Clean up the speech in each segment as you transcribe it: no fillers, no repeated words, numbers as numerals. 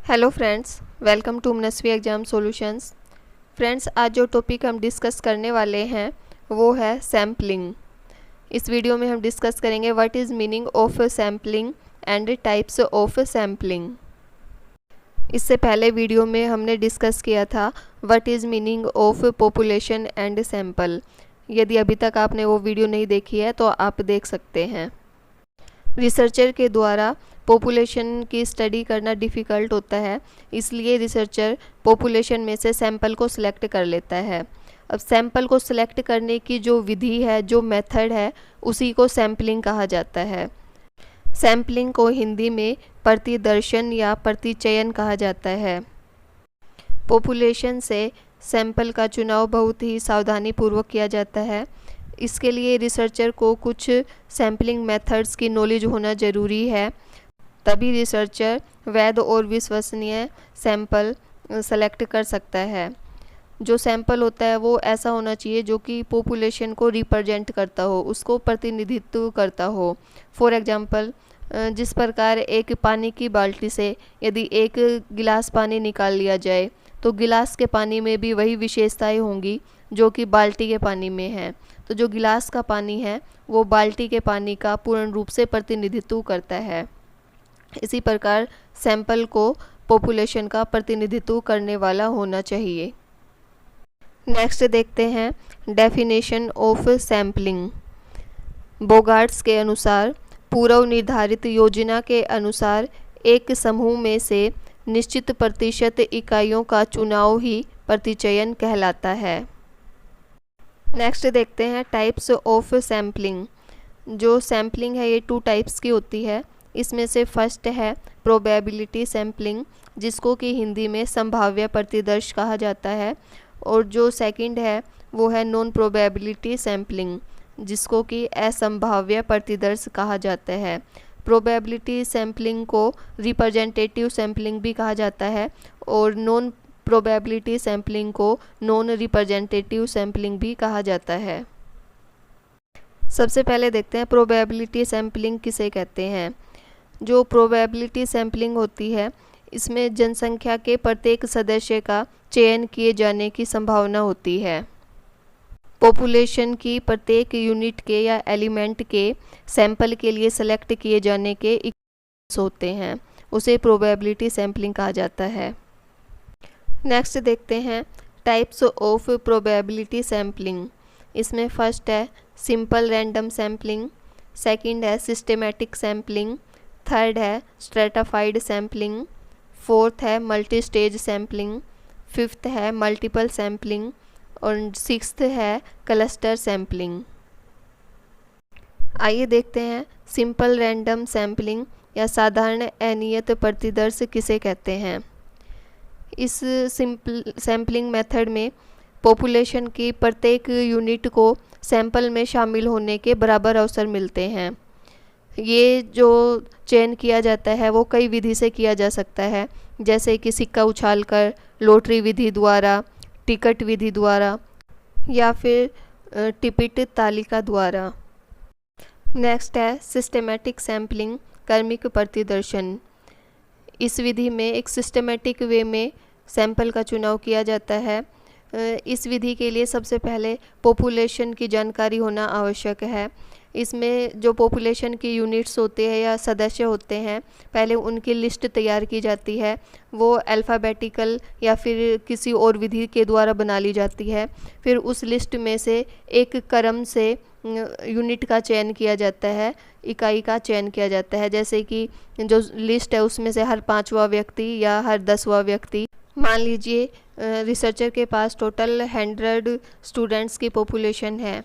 Hello friends, welcome to Manasvi exam solutions. Friends, आज जो topic हम डिस्कस करने वाले हैं वो है सैम्पलिंग। इस वीडियो में हम डिस्कस करेंगे what is meaning of sampling and types of sampling. इससे पहले वीडियो में हमने डिस्कस किया था what is meaning of population and sample. यदि अभी तक आपने वो वीडियो नहीं देखी है तो आप देख सकते हैं। रिसर्चर के द्वारा पॉपुलेशन की स्टडी करना डिफ़िकल्ट होता है, इसलिए रिसर्चर पॉपुलेशन में से सैंपल को सिलेक्ट कर लेता है। अब सैंपल को सिलेक्ट करने की जो विधि है, जो मेथड है, उसी को सैम्पलिंग कहा जाता है। सैम्पलिंग को हिंदी में प्रतिदर्शन या प्रतिचयन कहा जाता है। पॉपुलेशन से सैंपल का चुनाव बहुत ही सावधानीपूर्वक किया जाता है। इसके लिए रिसर्चर को कुछ सैम्पलिंग मेथड्स की नॉलेज होना ज़रूरी है, तभी रिसर्चर वैध और विश्वसनीय सैंपल सेलेक्ट कर सकता है। जो सैंपल होता है वो ऐसा होना चाहिए जो कि पॉपुलेशन को रिप्रेजेंट करता हो, उसको प्रतिनिधित्व करता हो। फॉर एग्जांपल, जिस प्रकार एक पानी की बाल्टी से यदि एक गिलास पानी निकाल लिया जाए तो गिलास के पानी में भी वही विशेषताएं होंगी जो कि बाल्टी के पानी में हैं। तो जो गिलास का पानी है वो बाल्टी के पानी का पूर्ण रूप से प्रतिनिधित्व करता है। इसी प्रकार सैंपल को पॉपुलेशन का प्रतिनिधित्व करने वाला होना चाहिए। नेक्स्ट देखते हैं डेफिनेशन ऑफ सैम्पलिंग। बोगार्ट्स के अनुसार पूर्व निर्धारित योजना के अनुसार एक समूह में से निश्चित प्रतिशत इकाइयों का चुनाव ही प्रतिचयन कहलाता है। नेक्स्ट देखते हैं टाइप्स ऑफ सैम्पलिंग। जो सैम्पलिंग है ये 2 टाइप्स की होती है। इसमें से फर्स्ट है प्रोबेबिलिटी सैम्पलिंग, जिसको कि हिंदी में संभाव्य प्रतिदर्श कहा जाता है, और जो सेकंड है वो है नॉन प्रोबेबिलिटी सैम्पलिंग, जिसको कि असंभाव्य प्रतिदर्श कहा जाता है। प्रोबेबिलिटी सैम्पलिंग को रिप्रेजेंटेटिव सैम्पलिंग भी कहा जाता है और नॉन प्रोबेबिलिटी सैम्पलिंग को नॉन रिप्रेजेंटेटिव सैम्पलिंग भी कहा जाता है। सबसे पहले देखते हैं प्रोबेबिलिटी सैम्पलिंग किसे कहते हैं। जो प्रोबेबिलिटी सैम्पलिंग होती है इसमें जनसंख्या के प्रत्येक सदस्य का चयन किए जाने की संभावना होती है। पॉपुलेशन की प्रत्येक यूनिट के या एलिमेंट के सैंपल के लिए सेलेक्ट किए जाने के इक्वेशंस होते हैं, उसे प्रोबेबिलिटी सैम्पलिंग कहा जाता है। नेक्स्ट देखते हैं टाइप्स ऑफ प्रोबेबिलिटी सैम्पलिंग। इसमें फर्स्ट है सिंपल रैंडम सैम्पलिंग, सेकंड है सिस्टेमेटिक सैम्पलिंग, थर्ड है स्ट्रेटाफाइड सैम्पलिंग, फोर्थ है मल्टी स्टेज सैम्पलिंग, फिफ्थ है मल्टीपल सैम्पलिंग और सिक्स्थ है क्लस्टर सैम्पलिंग। आइए देखते हैं सिंपल रैंडम सैम्पलिंग या साधारण अनियत प्रतिदर्श किसे कहते हैं। इस सिंपल सैम्पलिंग मेथड में पॉपुलेशन की प्रत्येक यूनिट को सैंपल में शामिल होने के बराबर अवसर मिलते हैं। ये जो चयन किया जाता है वो कई विधि से किया जा सकता है, जैसे कि सिक्का उछालकर, लॉटरी विधि द्वारा, टिकट विधि द्वारा या फिर टिपिट तालिका द्वारा। नेक्स्ट है सिस्टेमेटिक सैम्पलिंग, क्रमिक प्रतिदर्शन। इस विधि में एक सिस्टेमेटिक वे में सैंपल का चुनाव किया जाता है। इस विधि के लिए सबसे पहले पॉपुलेशन की जानकारी होना आवश्यक है। इसमें जो पॉपुलेशन की यूनिट्स होते हैं या सदस्य होते हैं, पहले उनकी लिस्ट तैयार की जाती है। वो अल्फ़ाबेटिकल या फिर किसी और विधि के द्वारा बना ली जाती है। फिर उस लिस्ट में से एक क्रम से यूनिट का चयन किया जाता है, इकाई का चयन किया जाता है। जैसे कि जो लिस्ट है उसमें से हर 5वां व्यक्ति या हर 10वां व्यक्ति, मान लीजिए रिसर्चर के पास टोटल 100 स्टूडेंट्स की पॉपुलेशन है,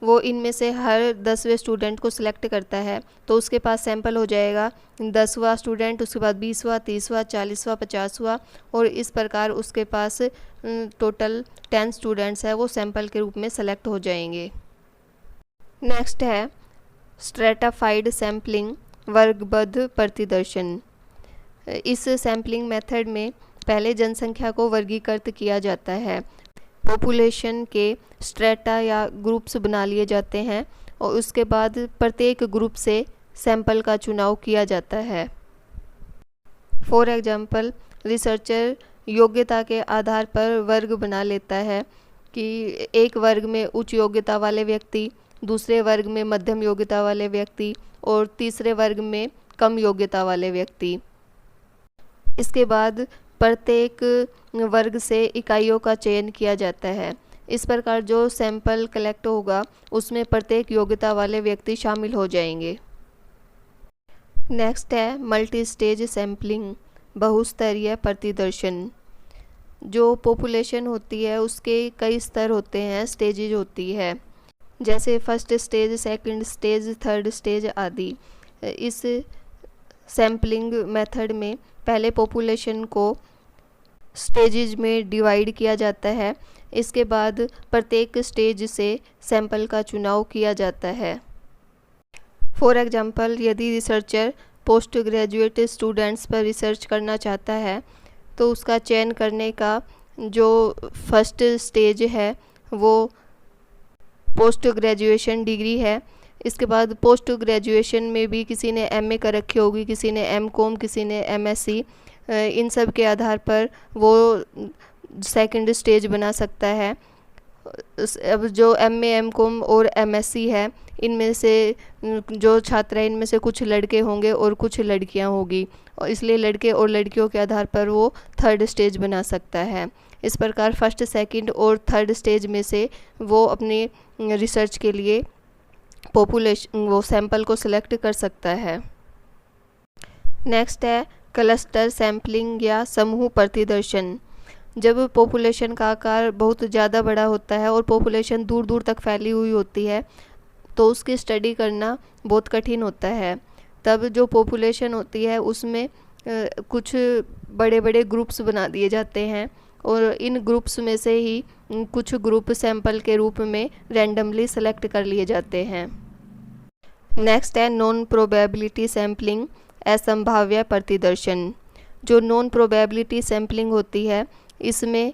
वो इनमें से हर 10वें स्टूडेंट को सिलेक्ट करता है, तो उसके पास सैंपल हो जाएगा 10वां स्टूडेंट, उसके बाद 20वां, 30वां, 40वां, 50वां, और इस प्रकार उसके पास टोटल 10 स्टूडेंट्स है, वो सैंपल के रूप में सेलेक्ट हो जाएंगे। नेक्स्ट है स्ट्रेटाफाइड सैम्पलिंग, वर्गबद्ध प्रतिदर्शन। इस सैम्पलिंग मेथड में पहले जनसंख्या को वर्गीकृत किया जाता है। पॉपुलेशन के स्ट्रेटा या ग्रुप्स बना लिए जाते हैं और उसके बाद प्रत्येक ग्रुप से सैंपल का चुनाव किया जाता है। फॉर एग्जाम्पल, रिसर्चर योग्यता के आधार पर वर्ग बना लेता है कि एक वर्ग में उच्च योग्यता वाले व्यक्ति, दूसरे वर्ग में मध्यम योग्यता वाले व्यक्ति और तीसरे वर्ग में कम योग्यता वाले व्यक्ति। इसके बाद प्रत्येक वर्ग से इकाइयों का चयन किया जाता है। इस प्रकार जो सैंपल कलेक्ट होगा उसमें प्रत्येक योग्यता वाले व्यक्ति शामिल हो जाएंगे। नेक्स्ट है मल्टी स्टेज सैम्पलिंग, बहुस्तरीय प्रतिदर्शन। जो पॉपुलेशन होती है उसके कई स्तर होते हैं, स्टेजेज होती है, जैसे first stage, second stage, third stage आदि। इस सैम्पलिंग मेथड में पहले पॉपुलेशन को स्टेजेज में डिवाइड किया जाता है। इसके बाद प्रत्येक स्टेज से सैंपल का चुनाव किया जाता है। फॉर एग्जांपल, यदि रिसर्चर पोस्ट ग्रेजुएट स्टूडेंट्स पर रिसर्च करना चाहता है तो उसका चयन करने का जो फर्स्ट स्टेज है वो पोस्ट ग्रेजुएशन डिग्री है। इसके बाद पोस्ट ग्रेजुएशन में भी किसी ने एमए कर रखी होगी, किसी ने एमकॉम, किसी ने एमएससी। इन सब के आधार पर वो सेकंड स्टेज बना सकता है। अब जो एमए, एमकॉम और एमएससी है, इनमें से जो छात्र हैं इनमें से कुछ लड़के होंगे और कुछ लड़कियां होगी, और इसलिए लड़के और लड़कियों के आधार पर वो थर्ड स्टेज बना सकता है। इस प्रकार फर्स्ट, सेकंड और थर्ड स्टेज में से वो अपनी रिसर्च के लिए वो सैंपल को सिलेक्ट कर सकता है। नेक्स्ट है क्लस्टर सैम्पलिंग या समूह प्रतिदर्शन। जब पॉपुलेशन का आकार बहुत ज़्यादा बड़ा होता है और पॉपुलेशन दूर दूर तक फैली हुई होती है तो उसकी स्टडी करना बहुत कठिन होता है। तब जो पॉपुलेशन होती है उसमें कुछ बड़े बड़े ग्रुप्स बना दिए जाते हैं और इन ग्रुप्स में से ही कुछ ग्रुप सैंपल के रूप में रैंडमली सेलेक्ट कर लिए जाते हैं। नेक्स्ट है नॉन प्रोबेबिलिटी सैम्पलिंग, असंभाव्य प्रतिदर्शन। जो नॉन प्रोबेबिलिटी सैम्पलिंग होती है इसमें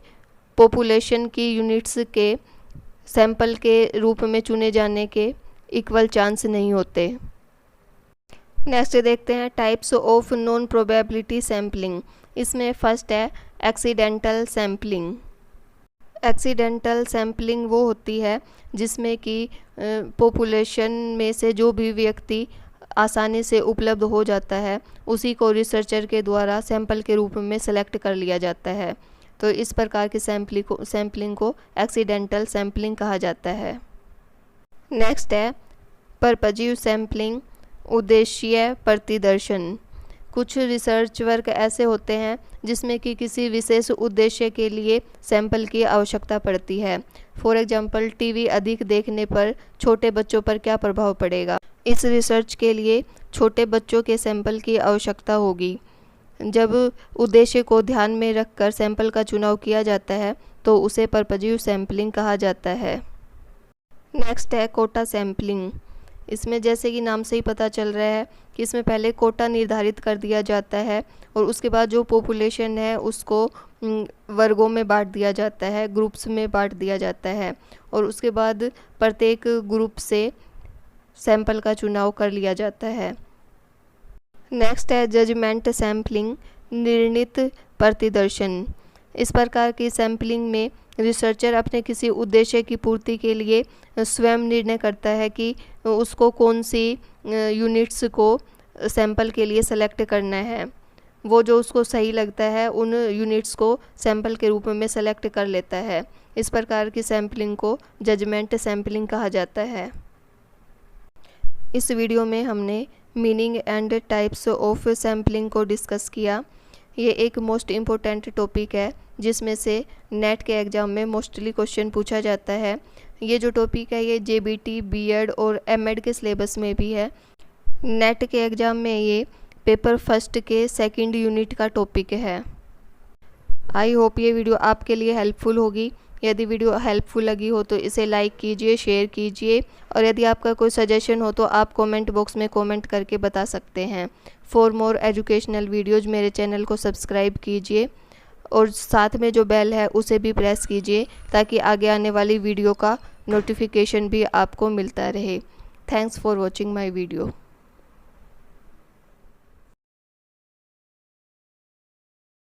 पॉपुलेशन की यूनिट्स के सैंपल के रूप में चुने जाने के इक्वल चांस नहीं होते। नेक्स्ट देखते हैं types of non probability sampling. इसमें फर्स्ट है एक्सीडेंटल सैम्पलिंग। एक्सीडेंटल सैम्पलिंग वो होती है जिसमें कि पॉपुलेशन में से जो भी व्यक्ति आसानी से उपलब्ध हो जाता है उसी को रिसर्चर के द्वारा सैंपल के रूप में सेलेक्ट कर लिया जाता है। तो इस प्रकार की सैम्पलिंग को एक्सीडेंटल सैम्पलिंग कहा जाता है। नेक्स्ट है परपजीव सैम्पलिंग, उद्देश्य प्रतिदर्शन। कुछ रिसर्च वर्क ऐसे होते हैं जिसमें कि किसी विशेष उद्देश्य के लिए सैंपल की आवश्यकता पड़ती है। फॉर एग्जांपल, टीवी अधिक देखने पर छोटे बच्चों पर क्या प्रभाव पड़ेगा। इस रिसर्च के लिए छोटे बच्चों के सैंपल की आवश्यकता होगी। जब उद्देश्य को ध्यान में रखकर सैंपल का चुनाव किया जाता है तो उसे परपजीव सैम्पलिंग कहा जाता है। नेक्स्ट है कोटा सैम्पलिंग। इसमें जैसे कि नाम से ही पता चल रहा है कि इसमें पहले कोटा निर्धारित कर दिया जाता है और उसके बाद जो पॉपुलेशन है उसको वर्गों में बांट दिया जाता है, ग्रुप्स में बांट दिया जाता है और उसके बाद प्रत्येक ग्रुप से सैंपल का चुनाव कर लिया जाता है। नेक्स्ट है जजमेंट सैम्पलिंग, निर्णित प्रतिदर्शन। इस प्रकार की सैम्पलिंग में रिसर्चर अपने किसी उद्देश्य की पूर्ति के लिए स्वयं निर्णय करता है कि उसको कौन सी यूनिट्स को सैंपल के लिए सेलेक्ट करना है। वो जो उसको सही लगता है उन यूनिट्स को सैंपल के रूप में सेलेक्ट कर लेता है। इस प्रकार की सैम्पलिंग को जजमेंट सैम्पलिंग कहा जाता है। इस वीडियो में हमने meaning and types of sampling को डिस्कस किया। ये एक मोस्ट इम्पोर्टेंट टॉपिक है जिसमें से नेट के एग्ज़ाम में मोस्टली क्वेश्चन पूछा जाता है। ये जो टॉपिक है ये जेबीटी, बीएड और एमएड के सिलेबस में भी है। नेट के एग्ज़ाम में ये पेपर फर्स्ट के सेकंड यूनिट का टॉपिक है। आई होप ये वीडियो आपके लिए हेल्पफुल होगी। यदि वीडियो हेल्पफुल लगी हो तो इसे लाइक कीजिए, शेयर कीजिए और यदि आपका कोई सजेशन हो तो आप कमेंट बॉक्स में कमेंट करके बता सकते हैं। फॉर मोर एजुकेशनल वीडियोज़ मेरे चैनल को सब्सक्राइब कीजिए और साथ में जो बेल है उसे भी प्रेस कीजिए ताकि आगे आने वाली वीडियो का नोटिफिकेशन भी आपको मिलता रहे। Thanks for watching my video.